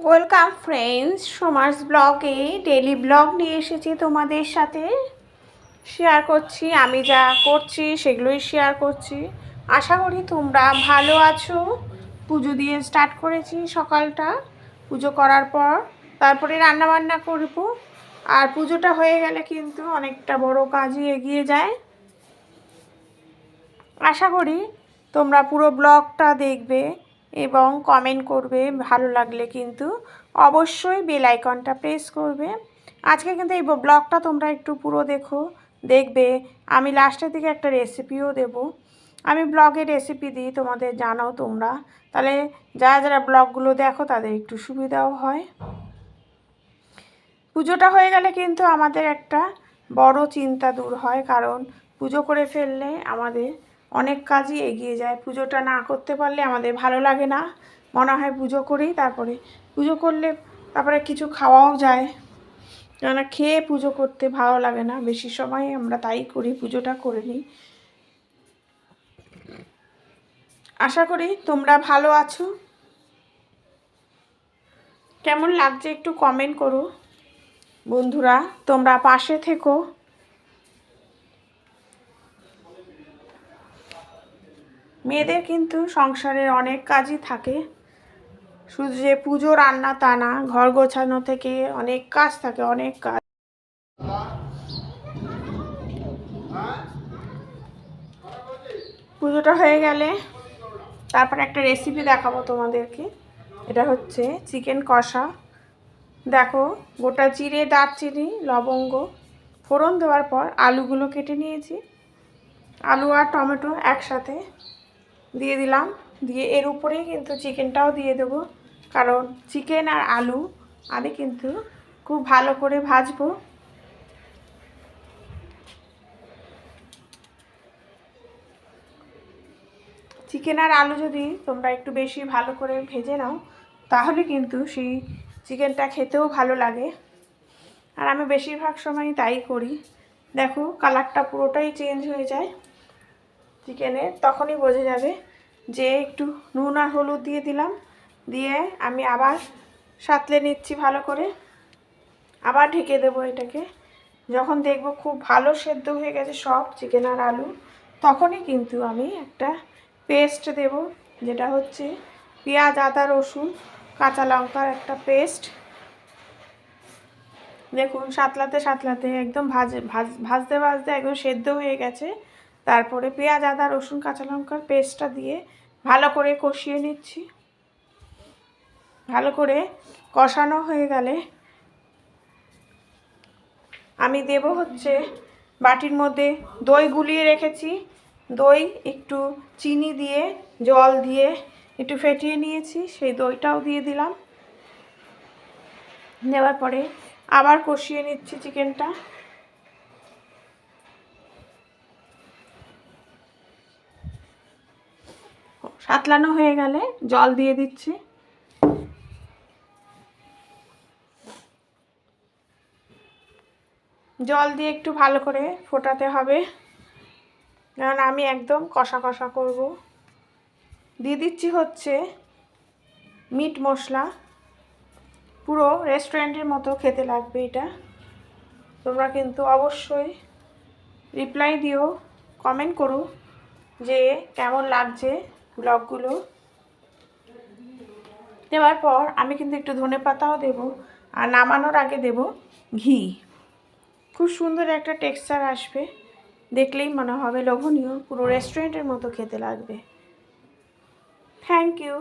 Welcome friends, Soma's ব্লগে daily blog নিয়ে এসেছি তোমাদের সাথে শেয়ার করছি। আমি যা করছি সেগুলোই শেয়ার করছি। আশা করি তোমরা ভালো আছো। পুজো দিয়ে স্টার্ট করেছি সকালটা। পুজো করার পর তারপরে রান্নাবান্না করব। আর পুজোটা হয়ে গেলে কিন্তু অনেকটা বড় কাজই এগিয়ে যায়। আশা করি তোমরা পুরো ব্লগটা দেখবে এবং কমেন্ট করবে। ভালো লাগলে কিন্তু অবশ্যই বেল আইকনটা প্রেস করবে। আজকে কিন্তু এই ব্লগটা তোমরা একটু পুরো দেখবে। আমি লাস্টের দিকে একটা রেসিপিও দেব। আমি ব্লগে রেসিপি দিই, তোমাদের জানাও তোমরা, তাহলে যারা যারা ব্লগগুলো দেখো তাদের একটু সুবিধাও হয়। পুজোটা হয়ে গেলে কিন্তু আমাদের একটা বড় চিন্তা দূর হয়, কারণ পুজো করে ফেললে আমাদের অনেক কাজই এগিয়ে যায়। পুজোটা না করতে পারলে আমাদের ভালো লাগে না, মনে হয় পুজো করি। তারপরে পুজো করলে তারপরে কিছু খাওয়াও যায়, কেননা খেয়ে পুজো করতে ভালো লাগে না। বেশি সময় আমরা তাই করি, পুজোটা করে নিই। আশা করি তোমরা ভালো আছো। কেমন লাগছে একটু কমেন্ট করো বন্ধুরা, তোমরা পাশে থেকো। মেয়েদের কিন্তু সংসারের অনেক কাজই থাকে, শুধু যে পুজো রান্না তা না, ঘর গোছানো থেকে অনেক কাজ থাকে, অনেক কাজ। পুজোটা হয়ে গেলে তারপর একটা রেসিপি দেখাবো তোমাদেরকে। এটা হচ্ছে চিকেন কষা। দেখো, গোটা জিরে, দারচিনি, লবঙ্গ ফোড়ন দেওয়ার পর আলুগুলো কেটে নিয়েছি। আলু আর টমেটো একসাথে দিয়ে দিলাম, দিয়ে এর উপরেই কিন্তু চিকেনটাও দিয়ে দেবো, কারণ চিকেন আর আলু আমি কিন্তু খুব ভালো করে ভাজবো। চিকেন আর আলু যদি তোমরা একটু বেশি ভালো করে ভেজে নাও, তাহলে কিন্তু সেই চিকেনটা খেতেও ভালো লাগে। আর আমি বেশিরভাগ সময় তাই করি। দেখো, কালারটা পুরোটাই চেঞ্জ হয়ে যায় চিকেনের, তখনই বোঝা যাবে যে একটু নুন আর হলুদ দিয়ে দিলাম। দিয়ে আমি আবার সাঁতলে নিচ্ছি ভালো করে, আবার ঢেকে দেবো এটাকে। যখন দেখব খুব ভালো সেদ্ধ হয়ে গেছে সব চিকেন আর আলু, তখনই কিন্তু আমি একটা পেস্ট দেব, যেটা হচ্ছে পেঁয়াজ, আদা, রসুন, কাঁচা লঙ্কার একটা পেস্ট। দেখুন, সাতলাতে সাতলাতে একদম ভাজতে ভাজতে একদম সেদ্ধ হয়ে গেছে। তারপরে পেঁয়াজ, আদা, রসুন, কাঁচা লঙ্কার পেস্টটা দিয়ে ভালো করে কষিয়ে নিচ্ছি। ভালো করে কষানো হয়ে গেলে আমি দেব হচ্ছে বাটির মধ্যে দই গুলিয়ে রেখেছি। দই একটু চিনি দিয়ে, জল দিয়ে একটু ফেটিয়ে নিয়েছি, সেই দইটাও দিয়ে দিলাম। দেওয়ার পরে আবার কষিয়ে নিচ্ছি চিকেনটা। সাতলানো হয়ে গেলে জল দিয়ে দিচ্ছি। জল দিয়ে একটু ভালো করে ফোটাতে হবে, কারণ আমি একদম কষা কষা করব। দিয়ে দিচ্ছি হচ্ছে মিট মশলা, পুরো রেস্টুরেন্টের মতো খেতে লাগবে এটা। তোমরা কিন্তু অবশ্যই রিপ্লাই দিও, কমেন্ট করো যে কেমন লাগছে ব্লগগুলো। দেওয়ার পর আমি কিন্তু একটু ধনেপাতাও দেবো, আর নামানোর আগে দেব ঘি। খুব সুন্দর একটা টেক্সচার আসবে, দেখলেই মনে হবে লোভনীয়, পুরো রেস্টুরেন্টের মতো খেতে লাগবে। Thank you.